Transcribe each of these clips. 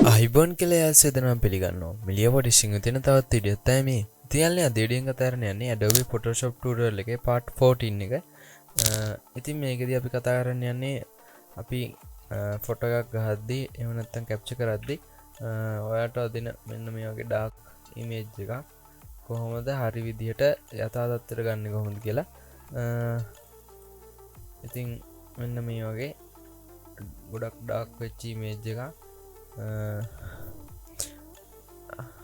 අයිබෝන් කියලා ඇසෙදනම් පිළිගන්නවා මිලිය පොඩිසිංහ තින තවත් විඩියොත් තමයි මේ. ඉතින් යන්නේ අද වීඩියෝ එක කතා කරන්න යන්නේ adobe photoshop tutorial එකේ part 14 එක. ඉතින් මේකදී අපි කතා කරන්න යන්නේ අපි ෆොටෝ එකක් ගහද්දී එහෙම නැත්නම් කැප්චර් කරද්දී ඔයාලට අදින මෙන්න මේ වගේ dark image එකක් කොහොමද හරි විදිහට යථා තත්ත්වයට ගන්න කොහොමද කියලා. ඉතින් මෙන්න මේ වගේ ගොඩක් dark වෙච්ච image එකක්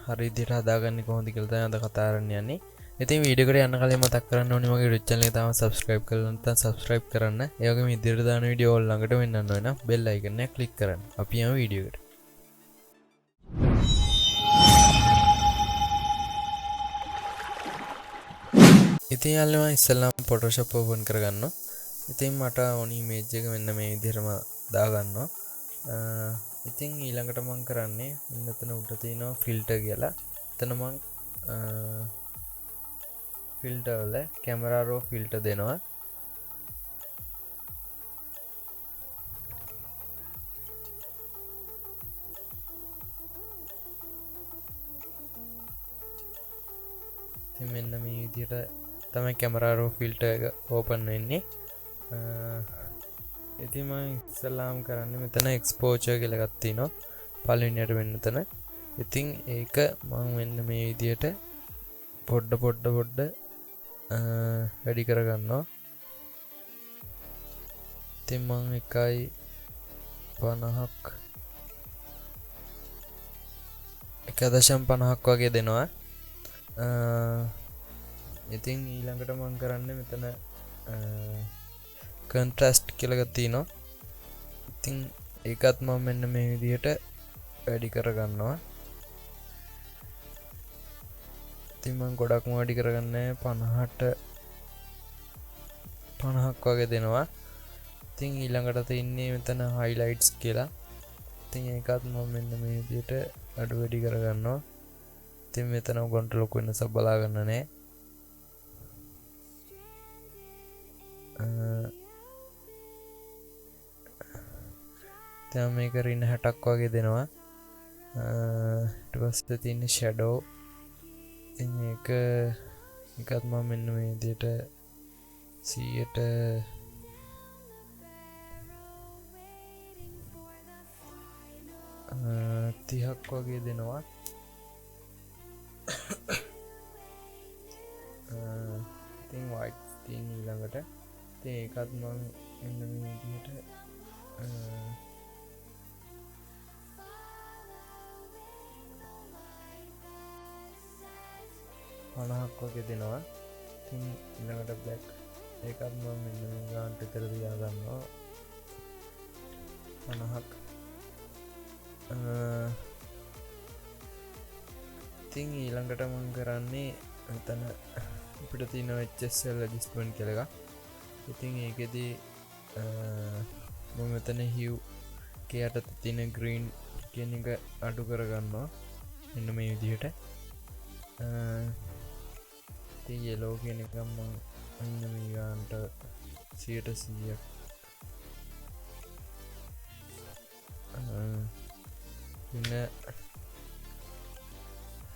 හරි විදිහට හදාගන්නේ කොහොමද කියලා තමයි අද කතා කරන්න යන්නේ. ඉතින් වීඩියෝ එකට යන්න කලින් මතක් කරන්න ඕනේ මගේ YouTube channel එක තාම subscribe කරලා නැත්නම් subscribe කරන්න. ඒ වගේම ඉදිරියට දාන වීඩියෝ ඕල් ළඟට වෙන්නන්න ඕන නම් bell icon එක click කරන්න. අපි යමු වීඩියෝ එකට. ඉතින් යාළුවා මම ඉස්සෙල්ලාම Photoshop open කරගන්නවා. ඉතින් මට ඕනි image එක මෙන්න මේ විදිහටම දාගන්නවා. ඉතින් ඊළඟට මම කරන්නේ මෙතන උඩ තියෙනවා ෆිල්ටර් කියලා. එතන මම ෆිල්ටර් වල කැමරා රෝ ෆිල්ටර් දෙනවා. ඉතින් මෙන්න මේ විදිහට තමයි කැමරා රෝ ෆිල්ටර් එක ඕපන් වෙන්නේ. ඉතින් මම ඉස්සෙල්ලාම කරන්නේ මෙතන එක්ස්පෝෂර් කියලා එකක් තියෙනවා පළවෙනියට මෙතන. ඉතින් ඒක මම මෙන්න මේ විදිහට පොඩ වැඩි කරගන්නවා. ඉතින් මම 1.50ක් වගේ දෙනවා. ඉතින් ඊළඟට මම කරන්නේ මෙතන contrast කියලා එකක් තියෙනවා. ඉතින් ඒකත් මම මෙන්න මේ විදිහට වැඩි කරගන්නවා. ඉතින් මම ගොඩක්ම වැඩි කරගන්නේ 50ක් වගේ දෙනවා. ඉතින් ඊළඟට තියෙන්නේ මෙතන highlights කියලා. ඉතින් ඒකත් මම මෙන්න මේ විදිහට අඩු වැඩි කරගන්නවා. ඉතින් මෙතන උගන්ට ලොකු වෙනසක් බලා ගන්න නැහැ. දැන් මේක රින 60ක් වගේ දෙනවා. ඊට පස්සේ තියෙන්නේ shadow. ඉතින් ඒකත් මම මෙන්න මේ විදිහට 30ක් වගේ දෙනවා. ඉතින් white තියෙන ඊළඟට ඉතින් ඒකත් මම මෙන්න මේ විදිහට 50ක් වගේ දෙනවා. ඉතින් ඊළඟට black ඒකත් මම මෙන්න මේ ගානට විතර තියා ගන්නවා 50ක්. ඉතින් ඊළඟට මම කරන්නේ මෙතන අපිට තියෙන HSL adjustment කියලා එකක්. ඉතින් ඒකෙදී මම මෙතන hue කයට තියෙන green කියන එක අඩු කරගන්නවා මෙන්න මේ විදිහට. ඉතින් yellow කියන එක මම මෙන්න මේ ගානට 100%ක් ඉන්න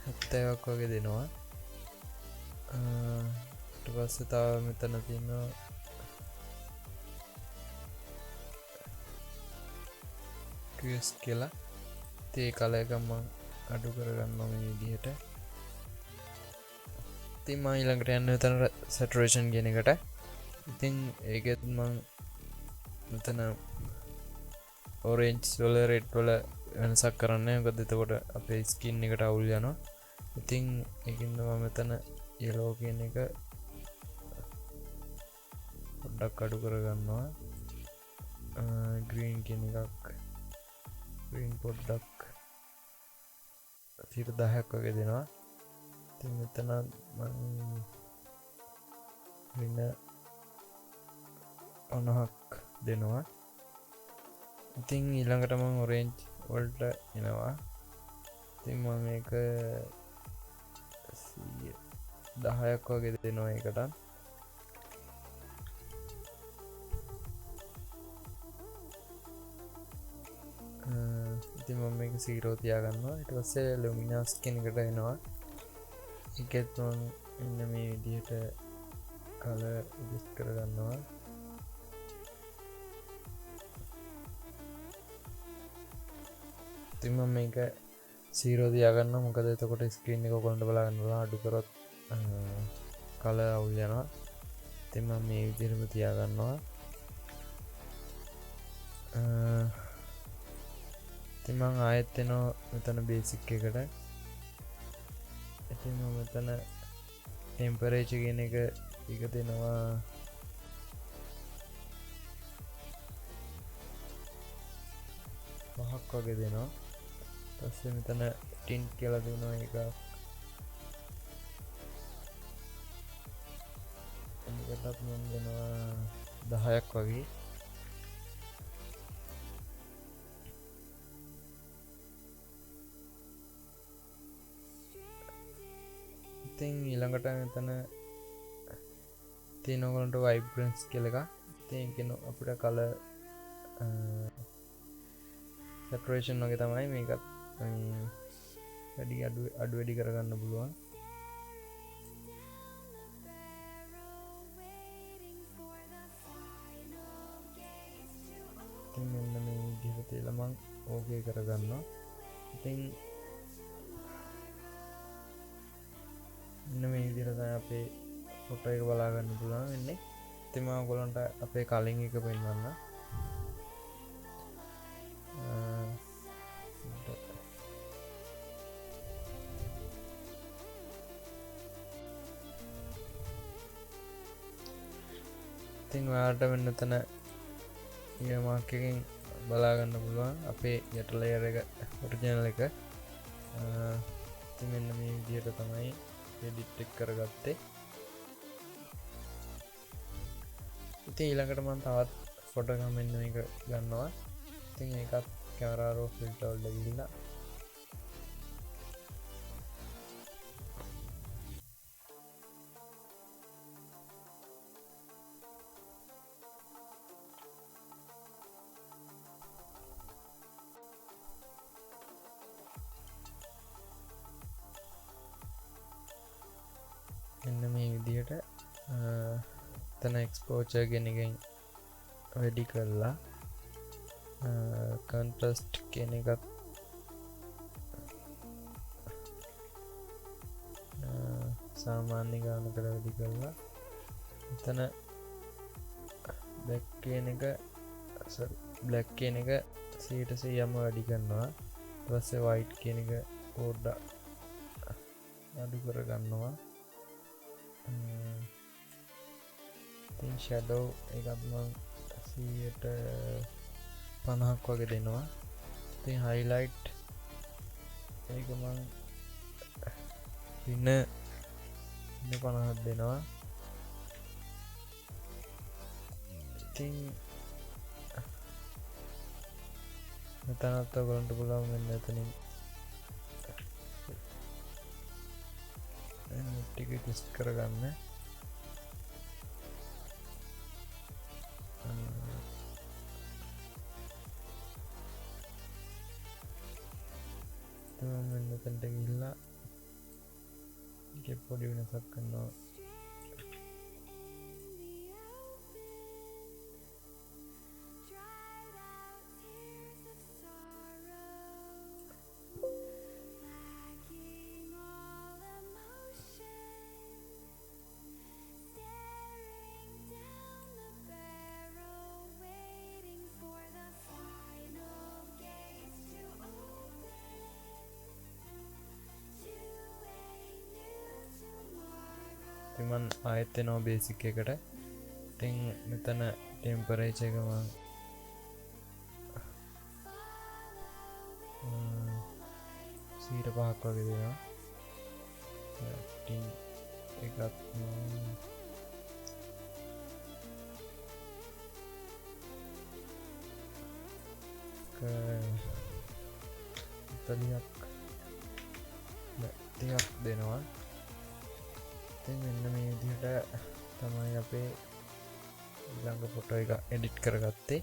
70ක් වගේ දෙනවා. ඊට පස්සේ තව මෙතන තියෙනවා twist කියලා. ඒ කලර් එක මම අඩු කරගන්නවා මේ විදිහට. ඉතින් මම ඊළඟට යන්නේ මෙතන saturation කියන එකට. ඉතින් ඒකෙත් මම මෙතන orange වල red වල වෙනසක් කරන්නේ. මොකද එතකොට අපේ skin එකට අවුල් යනවා. ඉතින් ඒකින්ද මම මෙතන yellow කියන එක පොඩ්ඩක් අඩු කරගන්නවා. green කියන එකක් green පොඩ්ඩක් 10ක් වගේ දෙනවා. ඉතින් මෙතන මම වෙන 50ක් දෙනවා. ඉතින් ඊළඟට මම orange වලට එනවා. ඉතින් මම මේක 10ක් වගේ දෙනවා ඒකට. ඉතින් මම මේක 0 තියාගන්නවා. ඊට පස්සේ luminous කියන එකට එනවා. ඒකෙත් මම මෙන්න මේ විදිහට color adjust කරගන්නවා. ඉතින් මම මේක 0 තියාගන්නවා. මොකද එතකොට screen එක ඔයගොල්ලන්ට බලා ගන්න පුළුවන්. අඩු කරොත් color අවුල් යනවා. ඉතින් මම මේ විදිහටම තියාගන්නවා. ඉතින් මම ආයෙත් එනවා මෙතන basic එකට. ඉතින් මම මෙතන temperature කියන එක දෙනවා 5ක් වගේ දෙනවා. ඊට පස්සේ මෙතන tint කියලා දෙනවා එකක්. එනිකටත් මම දෙනවා 10ක් වගේ. ඉතින් ඊළඟට මෙතන තියෙන ඔයගොල්ලන්ට vibrance කියලා එකක්. ඉතින් ඒකෙන් අපිට color saturation වගේ තමයි මේකත් වැඩි අඩු වැඩි කරගන්න පුළුවන්. ඉතින් මෙන්න මේ විදිහට තියලා මම ඕකේ කරගන්නවා. ඉතින් මෙන්න මේ විදිහට තමයි අපේ ෆොටෝ එක බලා ගන්න පුළුවන් වෙන්නේ. ඉතින් මම ඔයගොල්ලන්ට අපේ කලින් එක පෙන්නන්න. ඉතින් ඔයාලට මෙන්න තන මාක් එකෙන් බලා ගන්න පුළුවන් අපේ යට ලේයර් එක ඔරිජිනල් එක. ඉතින් මෙන්න මේ විදිහට තමයි එඩිට් එක කරගත්තේ. ඉතින් ඊළඟට මම තවත් ෆොටෝ එකක් මෙන්න මේක ගන්නවා. ඉතින් ඒකත් කැමරා රෝ ෆිල්ටර් වලට ගිහිල්ලා මෙන්න මේ විදිහට තන එක්ස්පෝෂර් කියන එකෙන් වැඩි කරලා contrast කියන එකත් සාමාන්‍ය ගානකට වැඩි කරලා එතන black කියන එක 100%ම වැඩි කරනවා. ඊට පස්සේ white කියන එක පොඩ්ඩක් අඩු කරගන්නවා. ඉතින් shadow එකත් මම 50ක් වගේ දෙනවා. ඉතින් highlight ඒක මම ඉන්න 50ක් දෙනවා. ඉතින් මෙතනත් ඔයගොල්ලන්ට පුළුවන් මෙන්න එතනින් ටික adjust කරගන්න. මෙන්න එතනට ගිහිල්ලා ඒකේ පොඩි වෙනසක් කරනවා. මම ආයෙත් එනවා බේසික් එකට. ඉතින් මෙතන ටෙම්පරේචර් එක මම 5ක් වගේ දෙනවා. ඉතින් ඒකත් ටිකක් දෙනවා. ඉතින් මෙන්න මේ විදිහට තමයි අපේ ඊළඟ ෆොටෝ එක එඩිට් කරගත්තේ.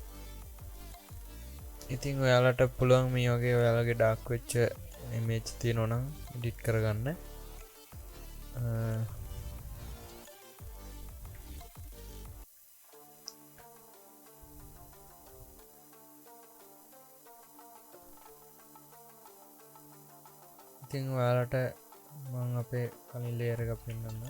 ඉතින් ඔයාලට පුළුවන් මේ වගේ ඔයාලගේ ඩාක් වෙච්ච ඉමේජ් තියෙනවා නම් එඩිට් කරගන්න. ඉතින් ඔයාලට මම අපේ කලින් ලේයර් එක පෙන්නන්න.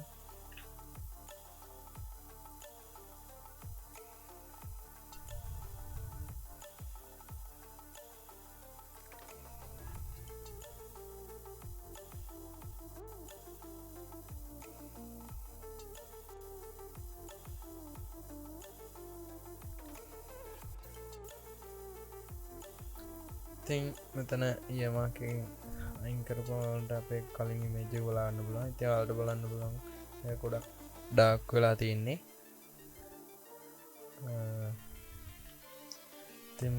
ඉතින් මෙතන ඊයමාකින් අයින් කරපුවාට අපේ කලින් ඉමේජ් එක බලන්න පුළුවන්. ඉතින් ඔයාලට බලන්න පුළුවන් ඒක ගොඩක් ඩාර්ක් වෙලා තියෙන්නේ. ඉතින්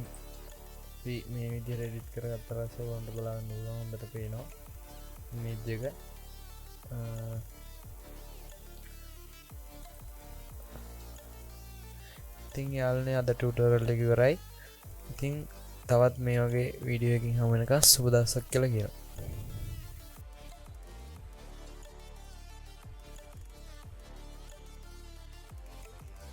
මේ විදිහට එඩිට් කරගත්ත පස්සේ ඔයාලට බලන්න පුළුවන් හොඳට පේනවා ඉමේජ් එක. ඉතින් යාළුවනේ අද ටියුටෝරියල් එක ඉවරයි. ඉතින් තවත් මේ වගේ වීඩියෝ එකකින් හමු වෙනකන් සුබ දවසක් කියලා කියනවා.